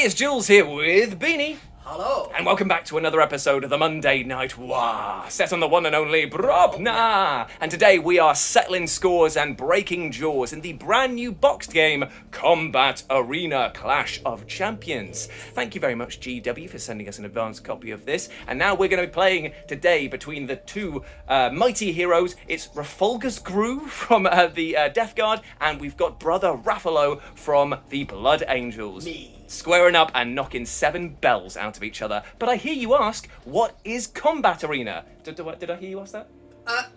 it's Jules here with Beanie. Hello. And welcome back to another episode of the Monday Night War, set on the one and only Brobna. And today we are settling scores and breaking jaws in the brand new boxed game, Combat Arena Clash of Champions. Thank you very much, GW, for sending us an advanced copy of this. And now we're going to be playing today between the two mighty heroes. It's Rafulgus Gru from the Death Guard, and we've got Brother Raffalo from the Blood Angels. Me. Squaring up and knocking 7 bells out of each other. But I hear you ask, what is Combat Arena? Did I hear you ask that?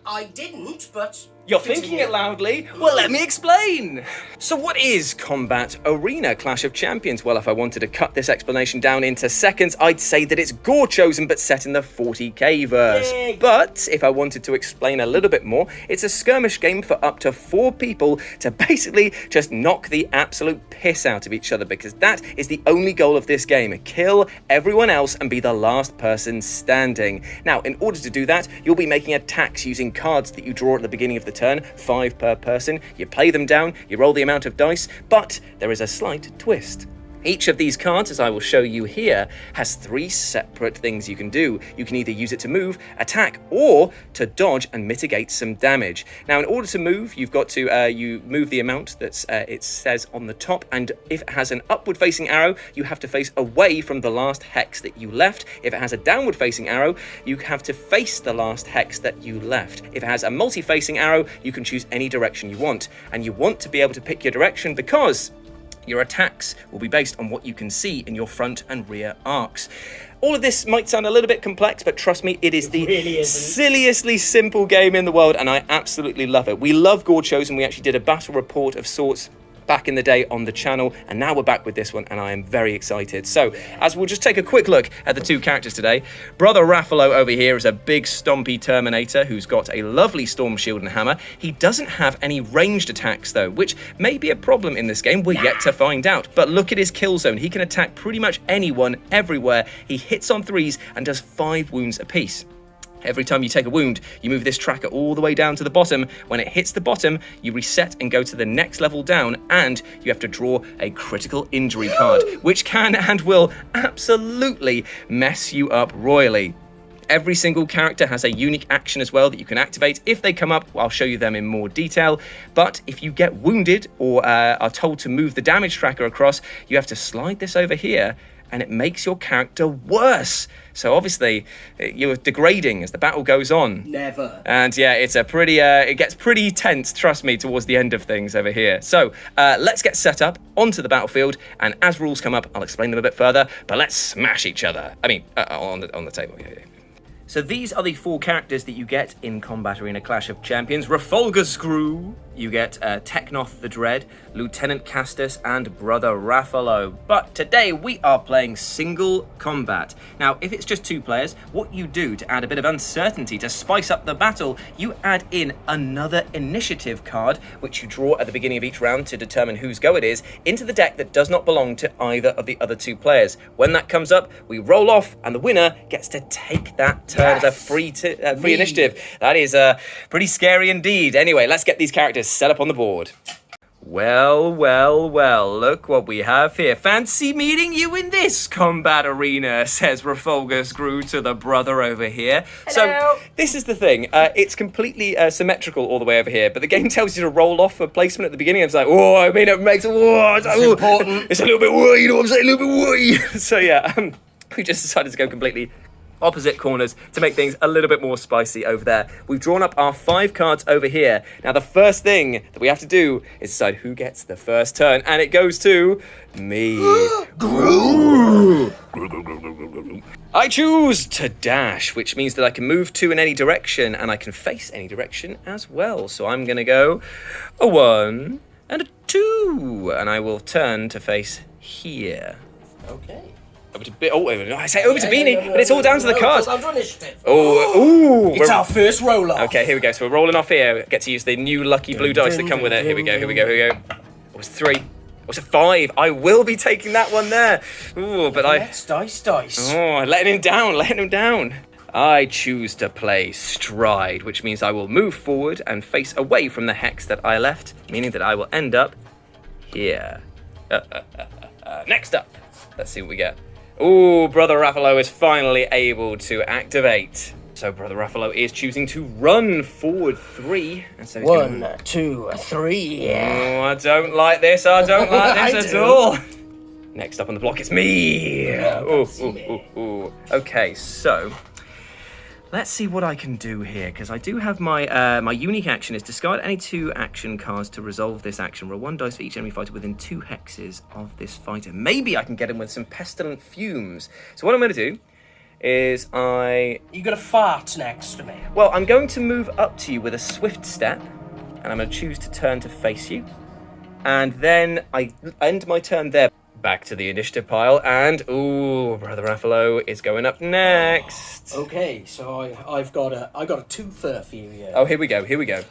I didn't, but... You're thinking it loudly? Well, let me explain. So what is Combat Arena Clash of Champions? Well, if I wanted to cut this explanation down into seconds, I'd say that it's gore-chosen but set in the 40k verse. Yay. But if I wanted to explain a little bit more, it's a skirmish game for up to 4 people to basically just knock the absolute piss out of each other, because that is the only goal of this game. Kill everyone else and be the last person standing. Now, in order to do that, you'll be making attacks using cards that you draw at the beginning of the turn, 5 per person. You play them down, you roll the amount of dice, but there is a slight twist. Each of these cards, as I will show you here, has 3 separate things you can do. You can either use it to move, attack, or to dodge and mitigate some damage. Now, in order to move, you've got to you move the amount that it says on the top, and if it has an upward-facing arrow, you have to face away from the last hex that you left. If it has a downward-facing arrow, you have to face the last hex that you left. If it has a multi-facing arrow, you can choose any direction you want, and you want to be able to pick your direction because your attacks will be based on what you can see in your front and rear arcs. All of this might sound a little bit complex, but trust me, it is the silliestly simple game in the world, and I absolutely love it. We love gore shows, and we actually did a battle report of sorts back in the day on the channel, and now we're back with this one, and I am very excited. So, as we'll just take a quick look at the 2 characters today, Brother Raffalo over here is a big stompy Terminator who's got a lovely storm shield and hammer. He doesn't have any ranged attacks though, which may be a problem in this game. We're yet to find out. But look at his kill zone. He can attack pretty much anyone, everywhere. He hits on 3s and does 5 wounds apiece. Every time you take a wound, you move this tracker all the way down to the bottom. When it hits the bottom, you reset and go to the next level down, and you have to draw a critical injury card, which can and will absolutely mess you up royally. Every single character has a unique action as well that you can activate. If they come up, I'll show you them in more detail. But if you get wounded or are told to move the damage tracker across, you have to slide this over here, and it makes your character worse. So obviously, you're degrading as the battle goes on. Never. And yeah, it's a pretty, it gets pretty tense, trust me, towards the end of things over here. So let's get set up onto the battlefield, and as rules come up, I'll explain them a bit further, but let's smash each other. I mean, on the table, yeah. So these are the 4 characters that you get in Combat Arena Clash of Champions. Rafulgus Gru, you get Technoth the Dread, Lieutenant Castus, and Brother Raffalo. But today we are playing single combat. Now, if it's just 2 players, what you do to add a bit of uncertainty to spice up the battle, you add in another initiative card, which you draw at the beginning of each round to determine whose go it is, into the deck that does not belong to either of the other 2 players. When that comes up, we roll off, and the winner gets to take that turn as a free initiative. That is pretty scary indeed. Anyway, let's get these characters set up on the board. Well, look what we have here. Fancy meeting you in this combat arena, says Rafulgus Gru to the brother over here. Hello. So, this is the thing. It's completely symmetrical all the way over here, but the game tells you to roll off a placement at the beginning. It's like, it makes it's important. It's a little bit worry, you know what I'm saying? A little bit worry. So, yeah, we just decided to go completely opposite corners to make things a little bit more spicy over there. We've drawn up our 5 cards over here. Now, the first thing that we have to do is decide who gets the first turn, and it goes to me. I choose to dash, which means that I can move 2 in any direction, and I can face any direction as well. So I'm going to go a 1 and a 2, and I will turn to face here. Okay. Over to I say over to Beanie, but it's all down to the cards. Under initiative. It's our first roll off. Okay, here we go. So we're rolling off here. Get to use the new lucky blue dice that come with it. Here we go. Oh, it's 3. Oh, it's a 5. I will be taking that one there. Ooh, but Let's dice. Oh, letting him down. I choose to play stride, which means I will move forward and face away from the hex that I left, meaning that I will end up here. Next up, Let's see what we get. Ooh, Brother Raffalo is finally able to activate. So Brother Raffalo is choosing to run forward 3. And so he's 1, 2, 3. Oh, I don't like this. I don't like this at all. Next up on the block is me. Ooh. Okay, so let's see what I can do here, because I do have my my unique action is discard any 2 action cards to resolve this action. Roll 1 dice for each enemy fighter within 2 hexes of this fighter. Maybe I can get him with some pestilent fumes. So what I'm going to do is You got a fart next to me. well, I'm going to move up to you with a swift step, and I'm going to choose to turn to face you. And then I end my turn there. Back to the initiative pile, and ooh, Brother Raffalo is going up next. Okay, so I got a 2 for you here. Oh, here we go.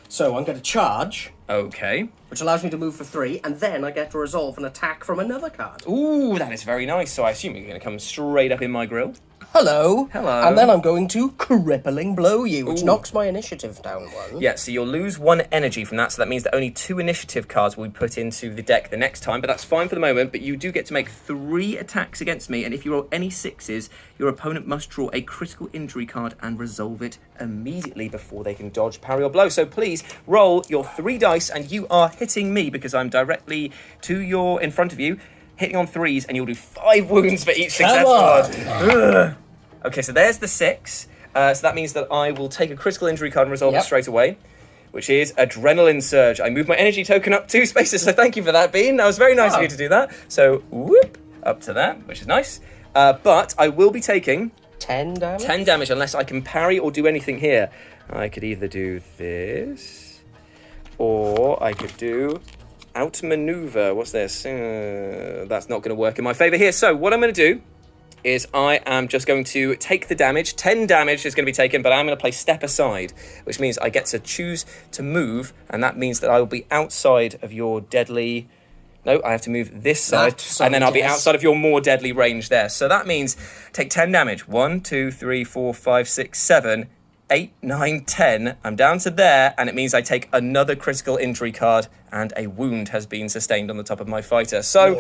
So I'm going to charge, Okay. which allows me to move for 3, and then I get to resolve an attack from another card. Ooh, that is very nice. So I assume you're going to come straight up in my grill. Hello. Hello. And then I'm going to crippling blow you, which knocks my initiative down 1. Yeah, so you'll lose 1 energy from that, so that means that only 2 initiative cards will be put into the deck the next time, but that's fine for the moment. But you do get to make 3 attacks against me, and if you roll any 6s, your opponent must draw a critical injury card and resolve it immediately before they can dodge, parry, or blow. So please roll your 3 dice, and you are hitting me because I'm directly in front of you, hitting on 3s, and you'll do 5 wounds for each success card. Okay, so there's the 6. So that means that I will take a critical injury card and resolve it straight away, which is Adrenaline Surge. I moved my energy token up 2 spaces, so thank you for that, Bean. That was very nice of you to do that. So, whoop, up to that, which is nice. But I will be taking 10 damage? 10 damage unless I can parry or do anything here. I could either do this, or I could do outmaneuver. What's this? That's not going to work in my favor here. So what I'm going to do is I am just going to take the damage. 10 damage is going to be taken, but I'm going to play step aside, which means I get to choose to move, and that means that I will be outside of your deadly... No, I have to move this side, and then I'll be outside of your more deadly range there. So that means take 10 damage. 1, 2, 3, 4, 5, 6, 7, 8, 9, 10. I'm down to there, and it means I take another critical injury card, and a wound has been sustained on the top of my fighter. So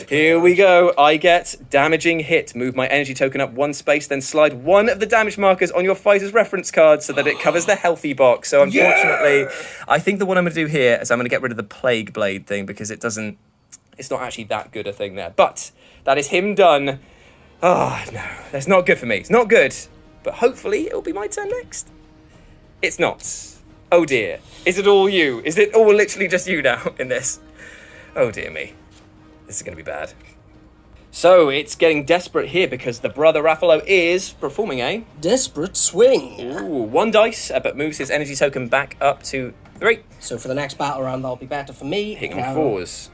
here we go. I get damaging hit. Move my energy token up 1 space, then slide 1 of the damage markers on your fighter's reference card so that it covers the healthy box. So unfortunately, I think that what I'm going to do here is I'm going to get rid of the Plague Blade thing because it's not actually that good a thing there. But that is him done. Oh, no. That's not good for me. It's not good. But hopefully it'll be my turn next. It's not. Oh dear. Is it all you? Is it all literally just you now in this? Oh dear me. This is going to be bad. So it's getting desperate here because the Brother Raffalo is performing a... Desperate swing. Ooh, 1 dice, but moves his energy token back up to 3. So for the next battle round, that'll be better for me. Hitting on 4s.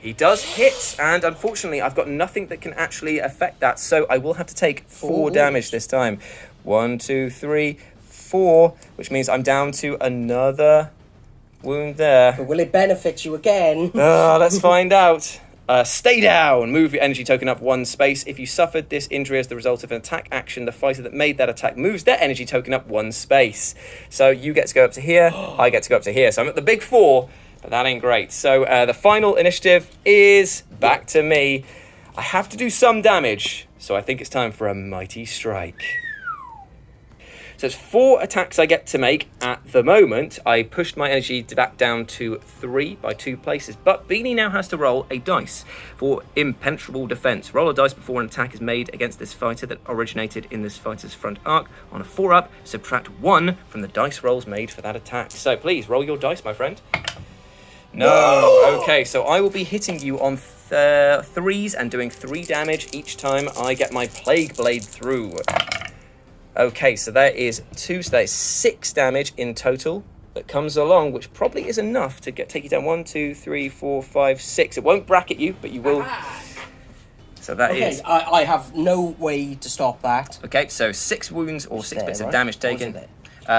He does hit, and unfortunately, I've got nothing that can actually affect that, so I will have to take 4 damage this time. 1, 2, 3, 4, which means I'm down to another wound there. But will it benefit you again? Let's find out. Stay down. Move your energy token up 1 space. If you suffered this injury as the result of an attack action, the fighter that made that attack moves their energy token up 1 space. So you get to go up to here, I get to go up to here. So I'm at the big 4. But that ain't great. So the final initiative is back to me. I have to do some damage, so I think it's time for a mighty strike. So it's 4 attacks I get to make at the moment. I pushed my energy back down to 3 by 2 places, but Beanie now has to roll a dice for impenetrable defense. Roll a dice before an attack is made against this fighter that originated in this fighter's front arc. On a 4-up, subtract 1 from the dice rolls made for that attack. So please, roll your dice, my friend. No. Okay, so I will be hitting you on 3s and doing 3 damage each time I get my Plague Blade through. Okay, so that is 2, so that is 6 damage in total that comes along, which probably is enough to take you down. 1, 2, 3, 4, 5, 6. It won't bracket you, but you will. So that is... I have no way to stop that. Okay, so 6 wounds or 6 bits of damage taken.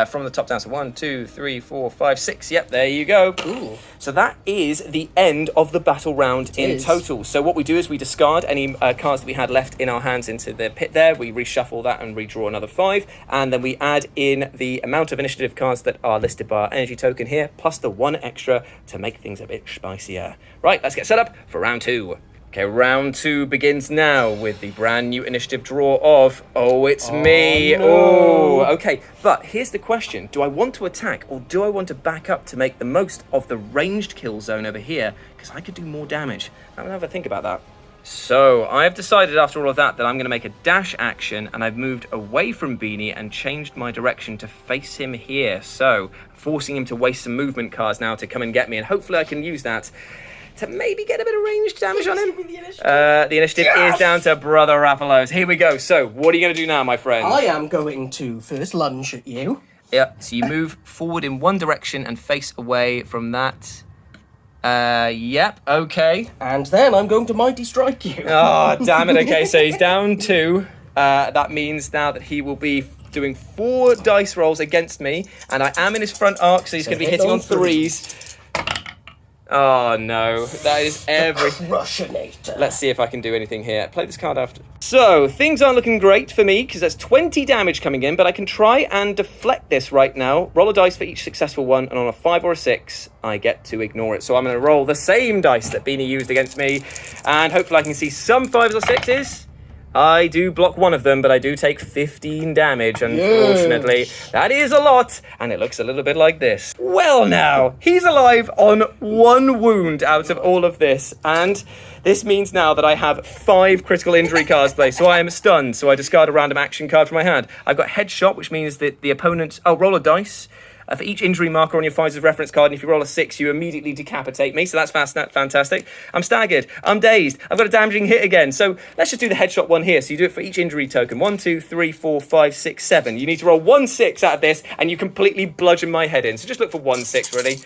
From the top down, so 1, 2, 3, 4, 5, 6. Yep, there you go. Ooh. So that is the end of the battle round in total. So what we do is we discard any cards that we had left in our hands into the pit there. We reshuffle that and redraw another 5. And then we add in the amount of initiative cards that are listed by our energy token here, plus the 1 extra to make things a bit spicier. Right, let's get set up for round 2. Okay, round 2 begins now with the brand new initiative draw of, oh, it's me. no. Oh, okay. But here's the question. Do I want to attack or do I want to back up to make the most of the ranged kill zone over here? Because I could do more damage. I'm gonna have a think about that. So I've decided after all of that I'm going to make a dash action, and I've moved away from Beanie and changed my direction to face him here. So forcing him to waste some movement cards now to come and get me, and hopefully I can use that to maybe get a bit of ranged damage on him. The initiative is down to Brother Raphalos. Here we go. So what are you going to do now, my friend? I am going to first lunge at you. Yeah, so you move forward in one direction and face away from that. Yep, okay. And then I'm going to mighty strike you. Oh, damn it. Okay, so he's down 2. That means now that he will be doing 4 dice rolls against me, and I am in his front arc, so he's going to be hitting on 3s. Oh, no. That is everything. Crushinator. Let's see if I can do anything here. Play this card after. So, things aren't looking great for me, because there's 20 damage coming in, but I can try and deflect this right now. Roll a dice for each successful one, and on a 5 or a 6, I get to ignore it. So I'm going to roll the same dice that Beanie used against me, and hopefully I can see some 5s or 6s. I do block one of them, but I do take 15 damage, unfortunately. Yes. That is a lot, and it looks a little bit like this. Well now, he's alive on 1 wound out of all of this, and this means now that I have 5 critical injury cards placed, so I am stunned, so I discard a random action card from my hand. I've got headshot, which means that the opponent... Oh, roll a dice. For each injury marker on your fighter's reference card, and if you roll a 6, you immediately decapitate me, so that's fantastic. I'm staggered. I'm dazed. I've got a damaging hit again, so let's just do the headshot one here. So you do it for each injury token. 1, 2, 3, 4, 5, 6, 7. You need to roll 1 6 out of this, and you completely bludgeon my head in. So just look for 1 6, really.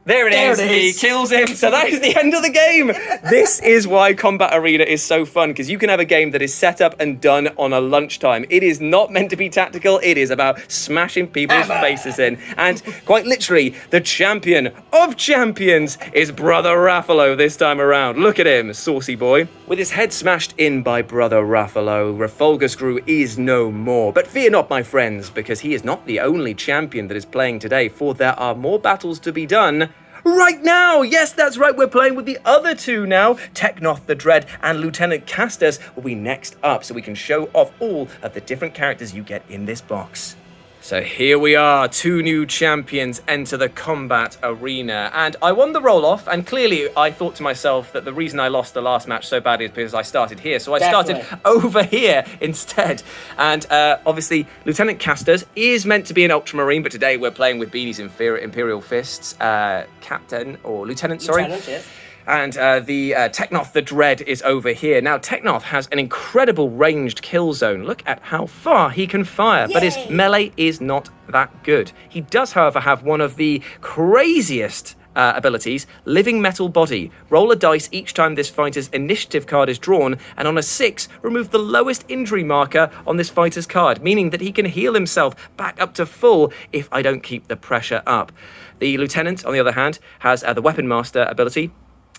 There it is. He kills him. So that is the end of the game. This is why Combat Arena is so fun, because you can have a game that is set up and done on a lunchtime. It is not meant to be tactical. It is about smashing people's faces in. And quite literally, the champion of champions is Brother Raffalo this time around. Look at him, saucy boy. With his head smashed in by Brother Raffalo, Rafolgascrew is no more. But fear not, my friends, because he is not the only champion that is playing today, for there are more battles to be done right now. Yes, that's right, we're playing with the other 2 now. Teknoth the Dread and Lieutenant Castus will be next up, so we can show off all of the different characters you get in this box. So here we are, 2 new champions enter the combat arena, and I won the roll-off, and clearly I thought to myself that the reason I lost the last match so badly is because I started here, so I started over here instead. And obviously, Lieutenant Castus is meant to be an Ultramarine, but today we're playing with Beanie's Imperial Fists, Captain, or Lieutenant, sorry. Lieutenant, yes. And the Teknoth the Dread is over here. Now, Teknoth has an incredible ranged kill zone. Look at how far he can fire, but his melee is not that good. He does, however, have one of the craziest abilities, Living Metal Body. Roll a dice each time this fighter's initiative card is drawn, and on a 6, remove the lowest injury marker on this fighter's card, meaning that he can heal himself back up to full if I don't keep the pressure up. The Lieutenant, on the other hand, has the Weapon Master ability.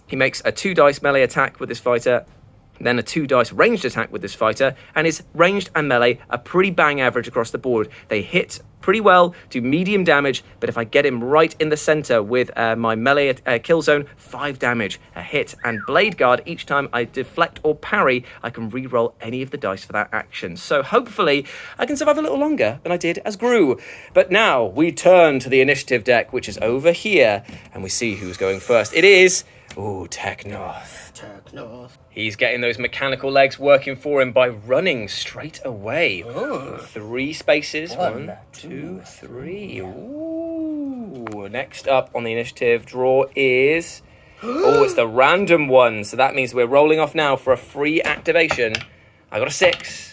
He makes a 2 dice melee attack with this fighter, then a 2 dice ranged attack with this fighter, and his ranged and melee are pretty bang average across the board. They hit pretty well, do medium damage, but if I get him right in the center with my melee kill zone, 5 damage, a hit, and Blade Guard. Each time I deflect or parry, I can re-roll any of the dice for that action. So hopefully I can survive a little longer than I did as Gru. But now we turn to the initiative deck, which is over here, and we see who's going first. It is... Ooh, Teknoth. He's getting those mechanical legs working for him by running straight away. Ooh. 3 spaces. 1, 2, 3. Ooh. Next up on the initiative draw is... Oh, it's the random one. So that means we're rolling off now for a free activation. I got a 6.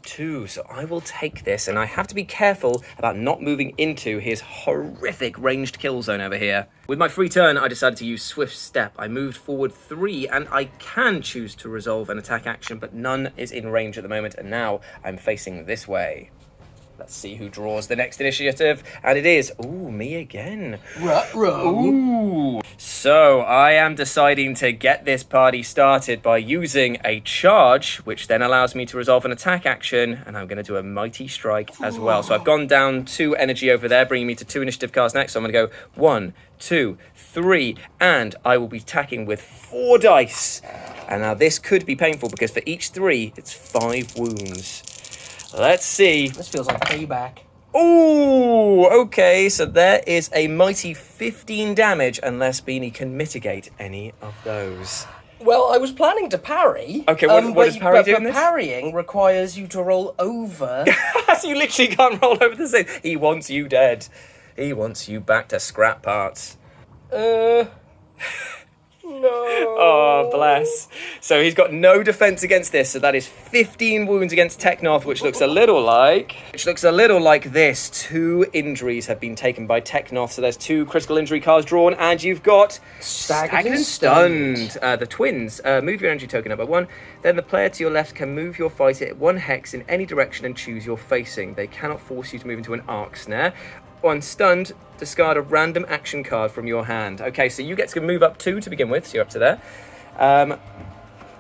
2, so I will take this, and I have to be careful about not moving into his horrific ranged kill zone over here. With my free turn, I decided to use Swift Step. I moved forward 3, and I can choose to resolve an attack action, but none is in range at the moment, and now I'm facing this way. Let's see who draws the next initiative. And it is, me again. Ruh-roh. Ooh. So I am deciding to get this party started by using a charge, which then allows me to resolve an attack action. And I'm going to do a mighty strike as well. So I've gone down 2 energy over there, bringing me to 2 initiative cards next. So I'm going to go 1, 2, 3, and I will be attacking with 4 dice. And now this could be painful because for each 3, it's 5 wounds. Let's see. This feels like payback. Ooh, okay, so there is a mighty 15 damage unless Beanie can mitigate any of those. Well, I was planning to parry. Okay, what does parry do in this? Parrying requires you to roll over. So you literally can't roll over the same. He wants you dead. He wants you back to scrap parts. No. Oh, bless. So he's got no defense against this. So that is 15 wounds against Technoth, which looks a little like this. 2 injuries have been taken by Technoth. So there's 2 critical injury cards drawn, and you've got Staggered and Stunned. The twins. Move your energy token up by 1. Then the player to your left can move your fighter at 1 hex in any direction and choose your facing. They cannot force you to move into an arc snare. On stunned, discard a random action card from your hand. Okay, so you get to move up 2 to begin with, so you're up to there.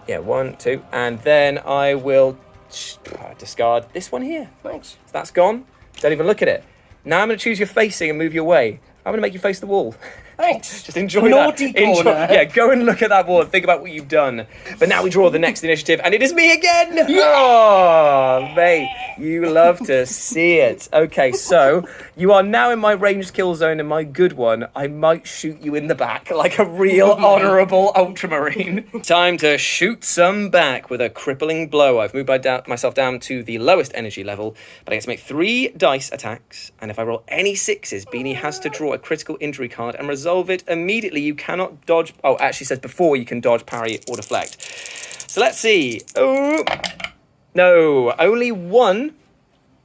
1, 2, and then I will discard this one here. Thanks. So that's gone. Don't even look at it. Now I'm going to choose your facing and move your way. I'm going to make you face the wall. Thanks. Just enjoy Naughty that. corner. Yeah, go and look at that wall and think about what you've done. But now we draw the next initiative, and it is me again! Oh, mate, you love to see it. Okay, so you are now in my ranged kill zone, and my good one, I might shoot you in the back like a real honourable ultramarine. Time to shoot some back with a crippling blow. I've moved myself down to the lowest energy level, but I get to make 3 dice attacks, and if I roll any 6s, Beanie has to draw a critical injury card and resolve it immediately. You cannot dodge. Oh, it actually says before you can dodge, parry, or deflect. So let's see. Oh, no, only 1,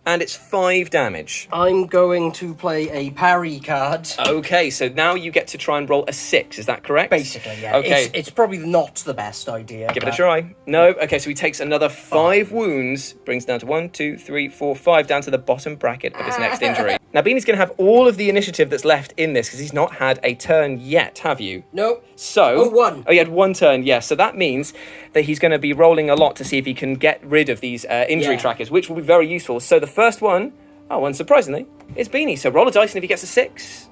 and it's 5 damage. I'm going to play a parry card. Okay, so now you get to try and roll a 6. Is that correct? Basically, yeah. Okay. It's probably not the best idea. Give it a try. No. Okay, so he takes another 5 wounds, brings down to 1, 2, 3, 4, 5, down to the bottom bracket of his next injury. Now, Beanie's going to have all of the initiative that's left in this because he's not had a turn yet, have you? No. So, 1. Oh, he had 1 turn, yes. So that means that he's going to be rolling a lot to see if he can get rid of these injury trackers, which will be very useful. So the first one, unsurprisingly, is Beanie. So roll a dice, and if he gets a 6,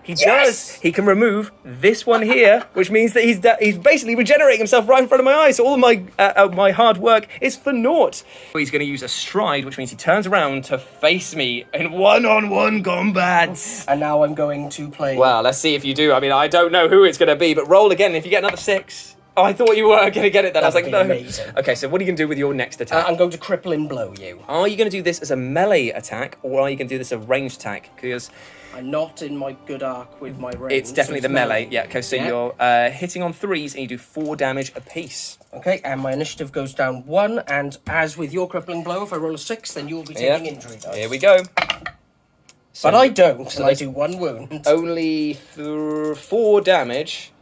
he does. He can remove this one here, which means that he's basically regenerating himself right in front of my eyes. So all of my hard work is for naught. He's going to use a stride, which means he turns around to face me in one-on-one combat. And now I'm going to play... Well, let's see if you do. I mean, I don't know who it's going to be, but roll again. If you get another 6... Oh, I thought you were going to get it then. I was like, no. Amazing. Okay, so what are you going to do with your next attack? I'm going to crippling blow you. Are you going to do this as a melee attack, or are you going to do this as a ranged attack? Because I'm not in my good arc with my range. it's definitely the melee. Yeah, okay, so you're hitting on 3s, and you do 4 damage apiece. Okay, and my initiative goes down 1, and as with your crippling blow, if I roll a 6, then you'll be taking injury dice. Here we go. So, but I don't, and I do 1 wound. Only 4 damage.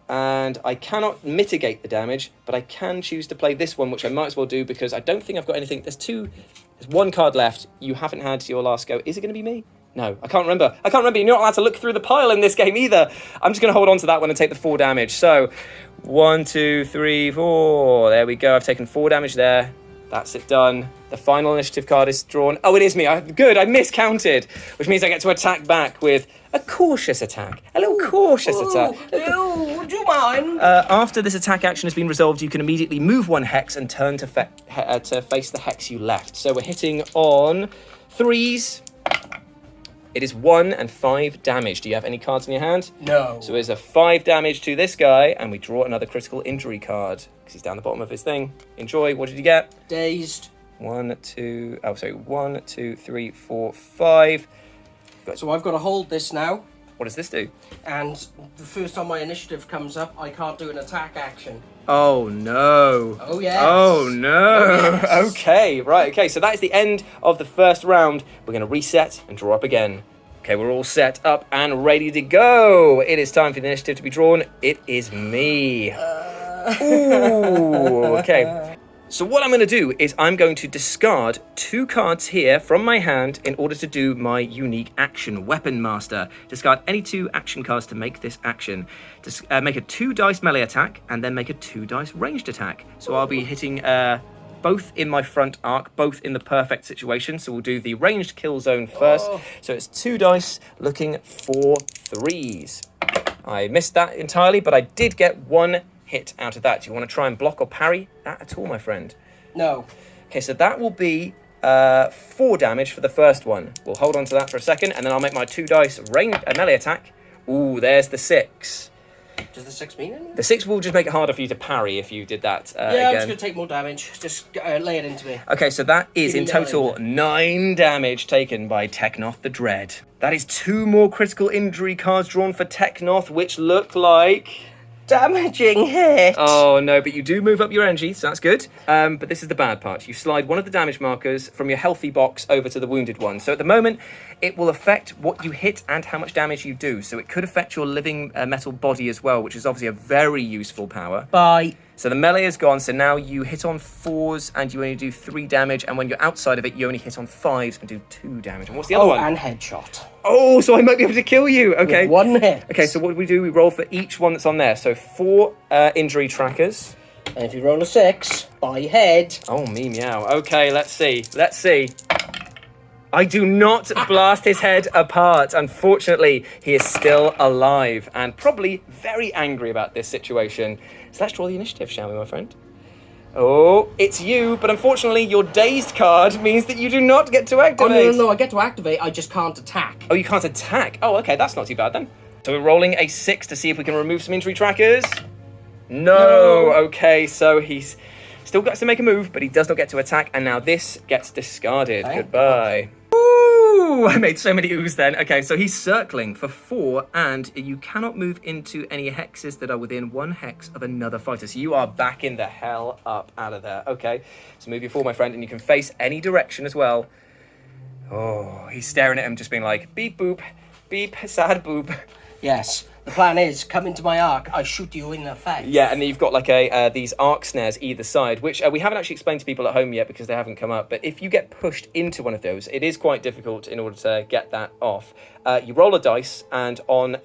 And I cannot mitigate the damage, but I can choose to play this one, which I might as well do because I don't think I've got anything. There's 1 card left. You haven't had your last go. Is it going to be me? No, I can't remember. You're not allowed to look through the pile in this game either. I'm just going to hold on to that one and take the 4 damage. So 1, 2, 3, 4. There we go. I've taken 4 damage there. That's it done. The final initiative card is drawn. Oh, it is me. Good, I miscounted, which means I get to attack back with a cautious attack. A little cautious attack. Would you mind? After this attack action has been resolved, you can immediately move 1 hex and turn to face the hex you left. So we're hitting on 3s. It is 1 and 5 damage. Do you have any cards in your hand? No. So there's a 5 damage to this guy, and we draw another critical injury card because he's down the bottom of his thing. Enjoy. What did you get? Dazed. 1, 2, 3, 4, 5. So I've got to hold this now. What does this do? And the first time my initiative comes up, I can't do an attack action. Oh no. Oh yes. Oh no. Oh, yes. Okay, right, okay, so that is the end of the first round. We're going to reset and draw up again. Okay, we're all set up and ready to go. It is time for the initiative to be drawn. It is me. Ooh, okay. So what I'm going to do is I'm going to discard 2 cards here from my hand in order to do my unique action, Weapon Master. Discard any 2 action cards to make this action. Make a 2 dice melee attack and then make a 2 dice ranged attack. So I'll be hitting both in my front arc, both in the perfect situation. So we'll do the ranged kill zone first. So it's 2 dice looking for 3s. I missed that entirely, but I did get 1 hit out of that. Do you want to try and block or parry that at all, my friend? No. Okay, so that will be 4 damage for the first one. We'll hold on to that for a second, and then I'll make my 2 dice melee attack. Ooh, there's the 6. Does the 6 mean anything? The 6 will just make it harder for you to parry if you did that yeah, again. I'm just going to take more damage. Just lay it into me. Okay, so that is Give in me total 9 damage taken by Teknoth the Dread. That is 2 more critical injury cards drawn for Teknoth, which look like... damaging hit. Oh no, but you do move up your energy, so that's good. But this is the bad part. You slide one of the damage markers from your healthy box over to the wounded one. So at the moment, it will affect what you hit and how much damage you do. So it could affect your living metal body as well, which is obviously a very useful power. Bye. So the melee is gone, so now you hit on 4s and you only do 3 damage, and when you're outside of it, you only hit on 5s and do 2 damage. And what's the other one? And headshot. Oh, so I might be able to kill you. Okay. With 1 hit. Okay, so what do? We roll for each one that's on there. So 4 injury trackers. And if you roll a 6, by head. Oh, me meow. Okay, let's see. Let's see. I do not blast his head apart. Unfortunately, he is still alive and probably very angry about this situation. So let's draw the initiative, shall we, my friend? Oh, it's you, but unfortunately your dazed card means that you do not get to activate. Oh, no, I get to activate, I just can't attack. Oh, you can't attack? Oh, okay, that's not too bad then. So we're rolling a 6 to see if we can remove some injury trackers. No. Okay, so he's still got to make a move, but he does not get to attack, and now this gets discarded. Goodbye. Ooh, I made so many oohs then. Okay, so he's circling for 4, and you cannot move into any hexes that are within 1 hex of another fighter. So you are backing the hell up out of there. Okay, so move your 4, my friend, and you can face any direction as well. Oh, he's staring at him, just being like, beep boop, beep, sad boop. Yes. The plan is, come into my arc, I shoot you in the face. Yeah, and then you've got like these arc snares either side, which we haven't actually explained to people at home yet because they haven't come up. But if you get pushed into one of those, it is quite difficult in order to get that off. You roll a dice, and on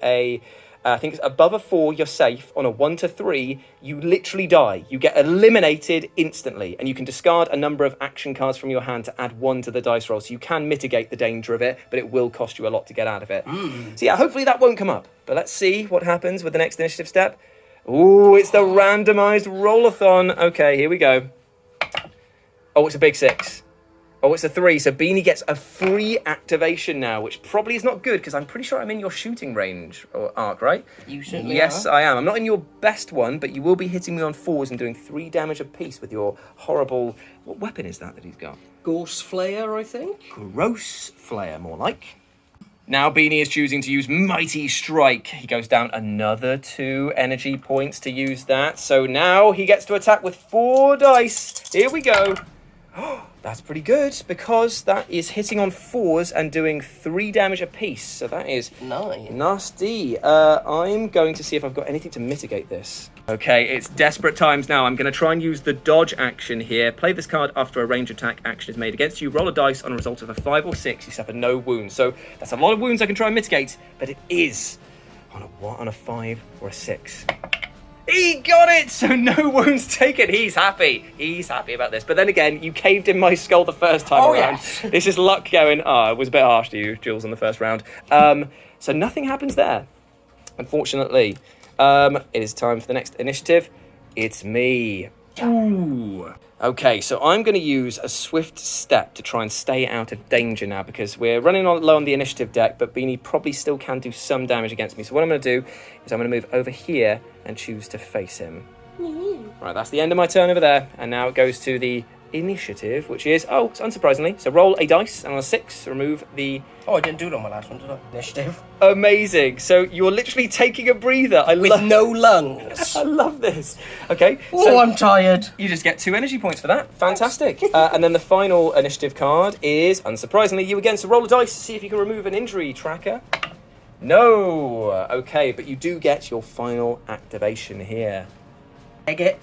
I think it's above a 4, you're safe. On a 1 to 3, you literally die. You get eliminated instantly, and you can discard a number of action cards from your hand to add 1 to the dice roll. So you can mitigate the danger of it, but it will cost you a lot to get out of it. So yeah, hopefully that won't come up. But let's see what happens with the next initiative step. Ooh, it's the randomized rollathon. Okay, here we go. Oh, it's a big 6. Oh, it's a 3. So Beanie gets a free activation now, which probably is not good because I'm pretty sure I'm in your shooting range or arc, right? You certainly Yes, are. I am. I'm not in your best one, but you will be hitting me on 4s and doing 3 damage apiece with your horrible... What weapon is that he's got? Ghost Flayer, I think? Gross Flare, more like. Now Beanie is choosing to use Mighty Strike. He goes down another 2 energy points to use that. So now he gets to attack with 4 dice. Here we go. That's pretty good because that is hitting on 4s and doing 3 damage apiece. So that is 9. nasty. I'm going to see if I've got anything to mitigate this. Okay, it's desperate times now. I'm going to try and use the dodge action here. Play this card after a range attack action is made against you. Roll a dice on a result of a 5 or 6. You suffer no wounds. So that's a lot of wounds I can try and mitigate, but it is on a what? On a 5 or a 6. He got it! So no wounds taken. He's happy. He's happy about this. But then again, you caved in my skull the first time around. Yes. This is luck going, it was a bit harsh to you, Jules, on the first round. So nothing happens there, unfortunately. It is time for the next initiative. It's me. Ooh. Okay, so I'm going to use a swift step to try and stay out of danger now because we're running low on the initiative deck, but Beanie probably still can do some damage against me. So what I'm going to do is I'm going to move over here and choose to face him. Right, that's the end of my turn over there. And now it goes to the initiative, which is, unsurprisingly. So roll a dice, and on a 6, remove the... Oh, I didn't do it on my last one, did I? Initiative. Amazing. So you're literally taking a breather. With no lungs. I love this. Okay. Oh, so I'm tired. you just get 2 energy points for that. Fantastic. And then the final initiative card is, unsurprisingly, you again. So roll a dice to see if you can remove an injury tracker. No. Okay, but you do get your final activation here. Take it.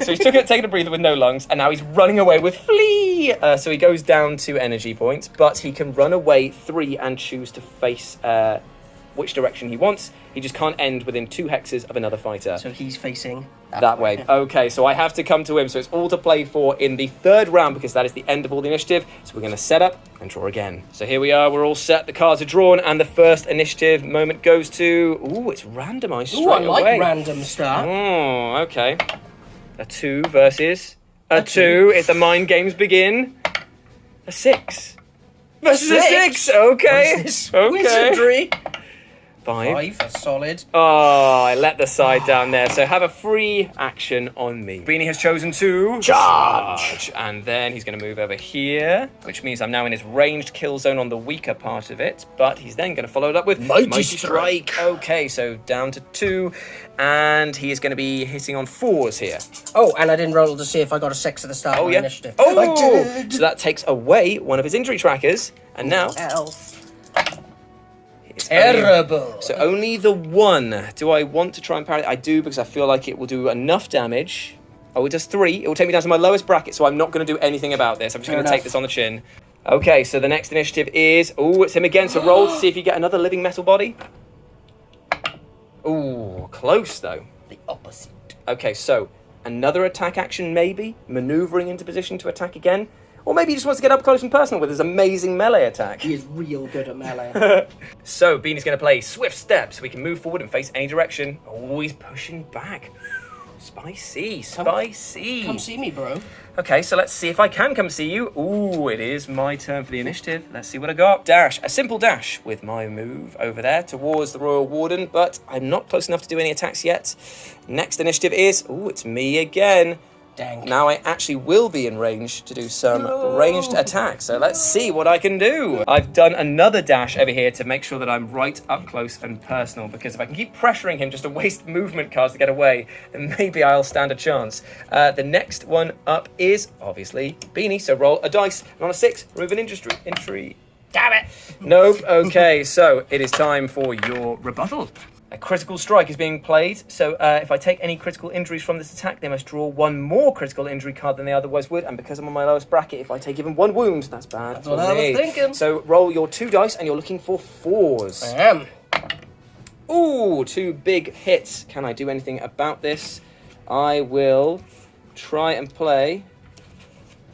So he's taken a breather with no lungs, and now he's running away with flee. So he goes down 2 energy points, but he can run away 3 and choose to face which direction he wants. He just can't end within 2 hexes of another fighter. So he's facing that way. Okay, so I have to come to him. So it's all to play for in the 3rd round because that is the end of all the initiative. So we're going to set up and draw again. So here we are. We're all set. The cards are drawn, and the first initiative moment goes to. Ooh, it's randomized straight away. Ooh, I like random start. Oh, okay. A 2 versus a 2. If the mind games begin. A 6 versus a 6. Okay. What is this? Okay. Wizardry. 5. That's solid. Oh, I let the side down there. So have a free action on me. Beanie has chosen to charge. And then he's going to move over here, which means I'm now in his ranged kill zone on the weaker part of it. But he's then going to follow it up with Mighty Strike. Okay, so down to 2. And he is going to be hitting on 4s here. Oh, and I didn't roll to see if I got a 6 at the start of my initiative. Oh, I did. So that takes away one of his injury trackers. And now... Else. It's terrible. So only the 1. Do I want to try and parry it? I do, because I feel like it will do enough damage. Oh, it does 3. It will take me down to my lowest bracket, so I'm not going to do anything about this. I'm just going to take this on the chin. Okay, so the next initiative is... Oh, it's him again. So roll to see if you get another living metal body. Ooh, close, though. The opposite. Okay, so another attack action, maybe. Maneuvering into position to attack again. Or maybe he just wants to get up close and personal with his amazing melee attack. He is real good at melee. So, Beanie's going to play Swift Step so we can move forward and face any direction. Oh, he's pushing back. Spicy, spicy. Come see me, bro. Okay, so let's see if I can come see you. Ooh, it is my turn for the initiative. Let's see what I got. Dash, a simple dash with my move over there towards the Royal Warden, but I'm not close enough to do any attacks yet. Next initiative is, ooh, it's me again. Dang. Now I actually will be in range to do some ranged attacks, so let's see what I can do. I've done another dash over here to make sure that I'm right up close and personal, because if I can keep pressuring him just to waste movement cards to get away, then maybe I'll stand a chance. The next one up is, obviously, Beanie, so roll a dice, and on a 6, remove an injury. Damn it! Nope, okay, so it is time for your rebuttal. A critical strike is being played, so if I take any critical injuries from this attack, they must draw 1 more critical injury card than they otherwise would, and because I'm on my lowest bracket, if I take even 1 wound, that's bad. That's what I was thinking. So roll your 2 dice, and you're looking for 4s. I am. Ooh, 2 big hits. Can I do anything about this? I will try and play...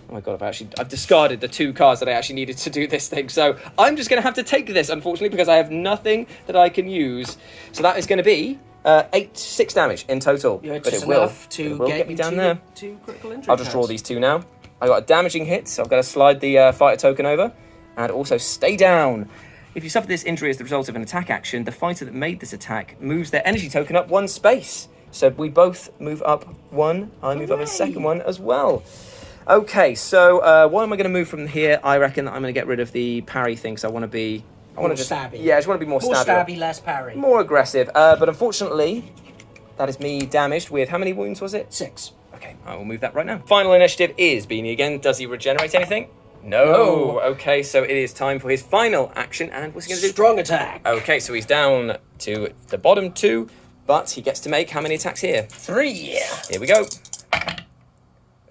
Oh my god, I've discarded the 2 cards that I actually needed to do this thing. So I'm just going to have to take this, unfortunately, because I have nothing that I can use. So that is going to be 6 damage in total. Yeah, but just it will enough to get me down there. 2 critical injury. I'll just draw these 2 now. I got a damaging hit, so I've got to slide the fighter token over. And also stay down. If you suffer this injury as the result of an attack action, the fighter that made this attack moves their energy token up 1 space. So we both move up 1. I move up a second one as well. Okay, so what am I going to move from here? I reckon that I'm going to get rid of the parry thing, because I want to be... More stabby. Yeah, I just want to be more stabby. More stabby, less parry. More aggressive. But unfortunately, that is me damaged with... How many wounds was it? 6. Okay, I will move that right now. Final initiative is Beanie again. Does he regenerate anything? No. Okay, so it is time for his final action, and what's he going to do? Strong attack. Okay, so he's down to the bottom 2, but he gets to make how many attacks here? 3. Here we go.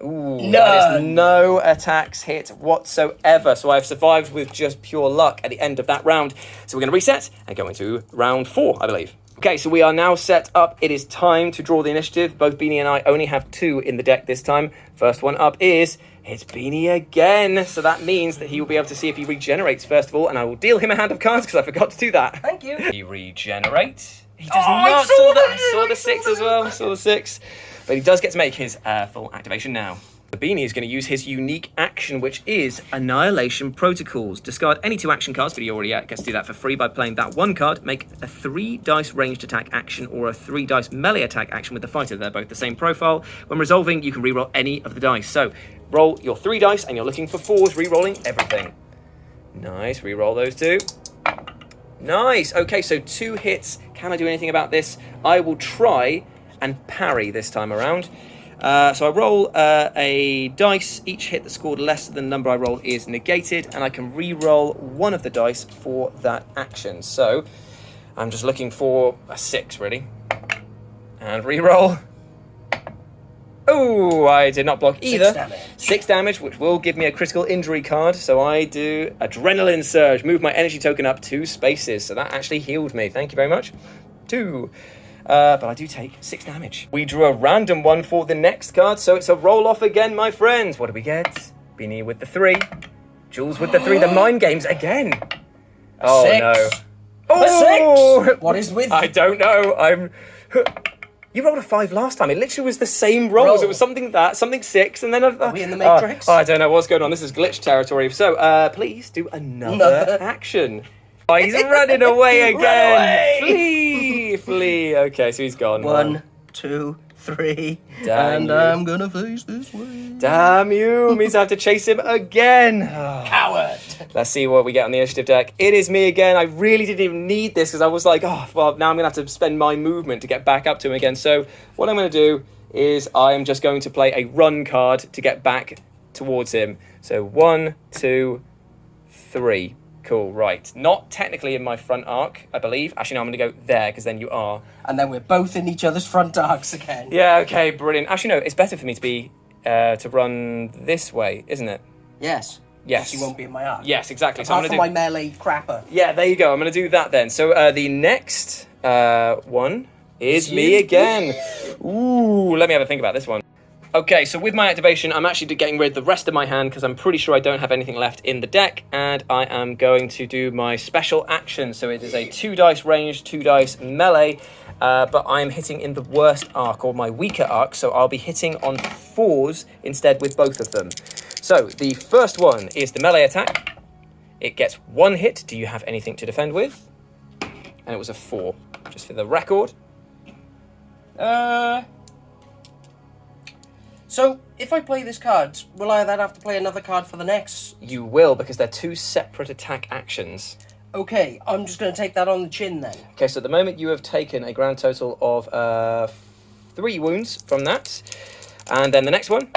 Ooh, None. that is no attacks hit whatsoever. So I've survived with just pure luck at the end of that round. So we're going to reset and go into round 4, I believe. Okay, so we are now set up. It is time to draw the initiative. Both Beanie and I only have 2 in the deck this time. First one up is... It's Beanie again. So that means that he will be able to see if he regenerates first of all, and I will deal him a hand of cards because I forgot to do that. Thank you. He regenerates. He does not. I saw the 6 as well. I saw the 6. But he does get to make his full activation now. The Beanie is going to use his unique action, which is Annihilation Protocols. Discard any 2 action cards, but he already gets to do that for free by playing that 1 card. Make a 3 dice ranged attack action or a 3 dice melee attack action with the fighter. They're both the same profile. When resolving, you can reroll any of the dice. So roll your 3 dice, and you're looking for 4s, rerolling everything. Nice, reroll those 2. Nice. Okay, so 2 hits. Can I do anything about this? I will try and parry this time around. So I roll a dice. Each hit that scored less than the number I rolled is negated, and I can re-roll 1 of the dice for that action. So I'm just looking for a 6, really. And re-roll. Oh, I did not block either. 6 damage. 6 damage, which will give me a critical injury card. So I do Adrenaline Surge. Move my energy token up 2 spaces. So that actually healed me. Thank you very much. 2. But I do take 6 damage. We drew a random one for the next card. So it's a roll-off again, my friends. What do we get? Beanie with the 3. Jules with the 3. The mind games again. Oh, 6. no. Oh! 6! What is with I don't know. You rolled a 5 last time. It literally was the same rolls. Roll. It was something 6, and then... Are we in the Matrix? I don't know what's going on. This is glitch territory. So, please do another action. Oh, he's running away again. Run away. Flee. Okay, so he's gone. 1, 2, 3. Damn you. I'm gonna face this way. Damn you. Means I have to chase him again. Coward. Let's see what we get on the initiative deck. It is me again. I really didn't even need this because I was like, oh, well, now I'm going to have to spend my movement to get back up to him again. So what I'm going to do is I am just going to play a run card to get back towards him. So 1, 2, 3. Cool, right. Not technically in my front arc, I believe. Actually, no, I'm going to go there because then you are. And then we're both in each other's front arcs again. Yeah, okay, brilliant. Actually, no, it's better for me to be to run this way, isn't it? Yes. Yes. You won't be in my arc. Yes, exactly. Apart so from my melee crapper. Yeah, there you go. I'm going to do that then. So the next one is me again. Ooh, let me have a think about this one. Okay, so with my activation, I'm actually getting rid of the rest of my hand because I'm pretty sure I don't have anything left in the deck, and I am going to do my special action. So it is a 2 dice range, 2 dice melee, but I'm hitting in the worst arc, or my weaker arc, so I'll be hitting on 4s instead with both of them. So the first one is the melee attack. It gets 1 hit. Do you have anything to defend with? And it was a 4, just for the record. So, if I play this card, will I then have to play another card for the next? You will, because they're 2 separate attack actions. Okay, I'm just going to take that on the chin then. Okay, so at the moment you have taken a grand total of 3 wounds from that. And then the next one.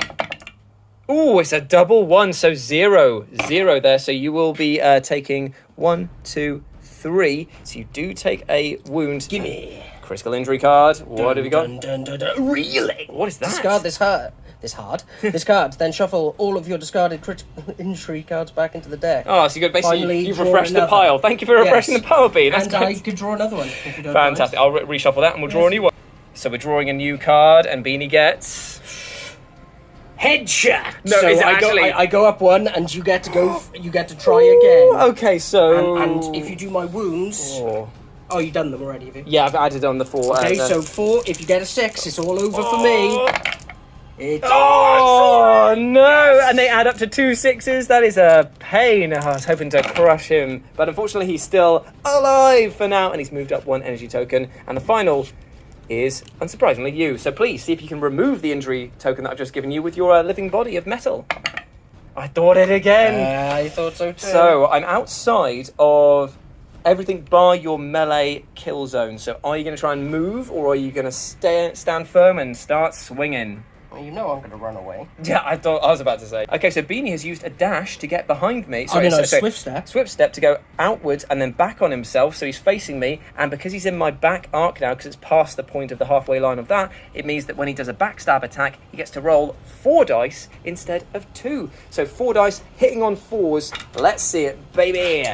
Ooh, it's a double 1, so 0. 0 there, so you will be taking 1, 2, 3. So you do take a wound. Gimme. Critical injury card. What have you got? Really? What is that? Discard this card, then shuffle all of your discarded critical injury cards back into the deck. Oh, so Finally, you've draw refreshed the another. pile. Thank you for refreshing Yes. the pile, B. That's And I could draw another one if you don't fantastic. I'll reshuffle that and we'll draw a new one. So we're drawing a new card, and Beanie gets headshot. No, so is it I actually- I go up 1, and you get to go. You get to try again. Okay, so And if you do my wounds, oh, you've done them already, have you? yeah, I've added on the 4. Okay, so 4. If you get a 6, it's all over for me. It's Oh no! And they add up to 2 6s. That is a pain. I was hoping to crush him, but unfortunately he's still alive for now, and he's moved up 1 energy token. And the final is, unsurprisingly, you. So please see if you can remove the injury token that I've just given you with your living body of metal. I thought it again. I thought so too. So I'm outside of everything bar your melee kill zone. So are you going to try and move, or are you going to stand firm and start swinging? Well, you know I'm going to run away. Yeah, I was about to say. Okay, so Beanie has used a dash to get behind me. Swift step. Swift step to go outwards and then back on himself, so he's facing me. And because he's in my back arc now, because it's past the point of the halfway line of that, it means that when he does a backstab attack, he gets to roll 4 dice instead of 2. So 4 dice hitting on 4s. Let's see it, baby.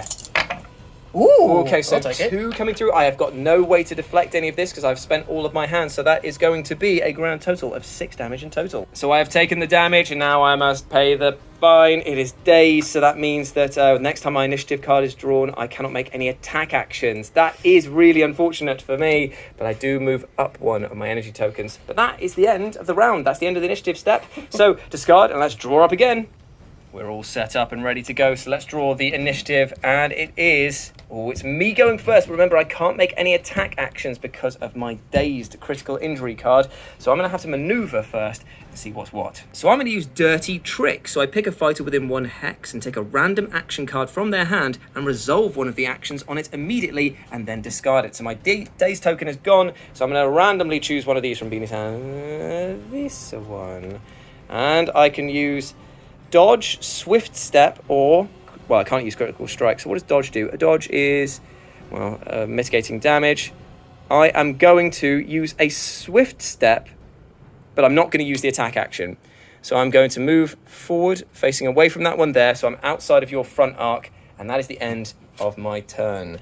Ooh. Okay, so I'll take it. 2 coming through. I have got no way to deflect any of this because I've spent all of my hands. So that is going to be a grand total of 6 damage in total. So I have taken the damage and now I must pay the fine. It is dazed, so that means that next time my initiative card is drawn, I cannot make any attack actions. That is really unfortunate for me, but I do move up 1 of my energy tokens. But that is the end of the round. That's the end of the initiative step. So discard and let's draw up again. We're all set up and ready to go, so let's draw the initiative, and it is... Oh, it's me going first. Remember, I can't make any attack actions because of my dazed critical injury card, so I'm going to have to maneuver first and see what's what. So I'm going to use Dirty Trick. So I pick a fighter within 1 hex and take a random action card from their hand and resolve one of the actions on it immediately and then discard it. So my dazed token is gone, so I'm going to randomly choose one of these from Beanie's hand. This one. And I can use... Dodge, Swift Step, or... Well, I can't use Critical Strike, so what does Dodge do? A Dodge is, well, mitigating damage. I am going to use a Swift Step but I'm not going to use the attack action. So I'm going to move forward, facing away from that one there, so I'm outside of your front arc, and that is the end of my turn.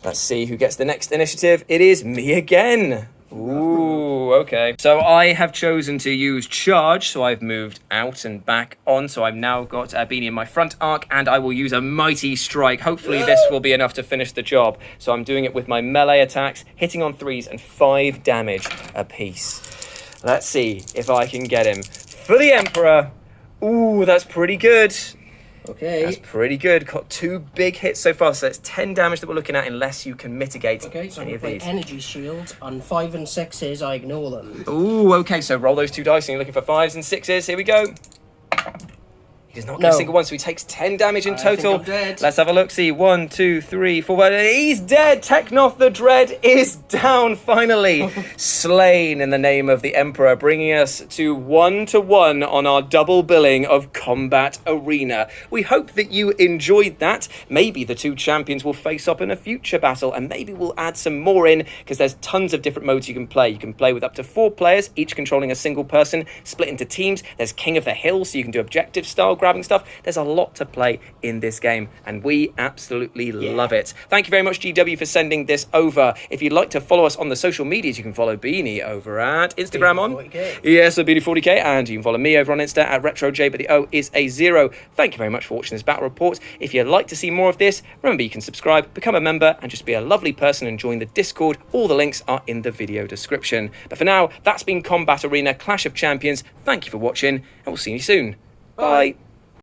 Let's see who gets the next initiative. It is me again. Ooh, okay. So I have chosen to use charge, so I've moved out and back on, so I've now got Beanie in my front arc, and I will use a mighty strike. Hopefully this will be enough to finish the job. So I'm doing it with my melee attacks, hitting on 3s and 5 damage apiece. Let's see if I can get him. For the Emperor. Ooh, that's pretty good. Okay. That's pretty good. Got 2 big hits so far, so it's 10 damage that we're looking at unless you can mitigate Okay, so I'm any going of to play these. energy shield. On 5 and 6s, I ignore them. Ooh, okay, so roll those 2 dice and you're looking for 5s and 6s. Here we go. He does not get a single one, so he takes 10 damage in total. I think I'm dead. Let's have a look. See, 1, 2, 3, 4. He's dead. Teknoth the Dread is down, finally. Slain in the name of the Emperor, bringing us to 1-1 on our double billing of Combat Arena. We hope that you enjoyed that. Maybe the 2 champions will face up in a future battle, and maybe we'll add some more in, because there's tons of different modes you can play. You can play with up to 4 players, each controlling a single person, split into teams. There's King of the Hill, so you can do objective style grabbing stuff. There's a lot to play in this game, and we absolutely love it. Thank you very much, GW, for sending this over. If you'd like to follow us on the social medias, you can follow Beanie over at Instagram on yes, Beanie40k, and you can follow me over on Insta at RetroJ, but the O is a 0. Thank you very much for watching this battle report. If you'd like to see more of this, remember you can subscribe, become a member, and just be a lovely person and join the Discord. All the links are in the video description. But for now, that's been Combat Arena Clash of Champions. Thank you for watching, and we'll see you soon. Bye.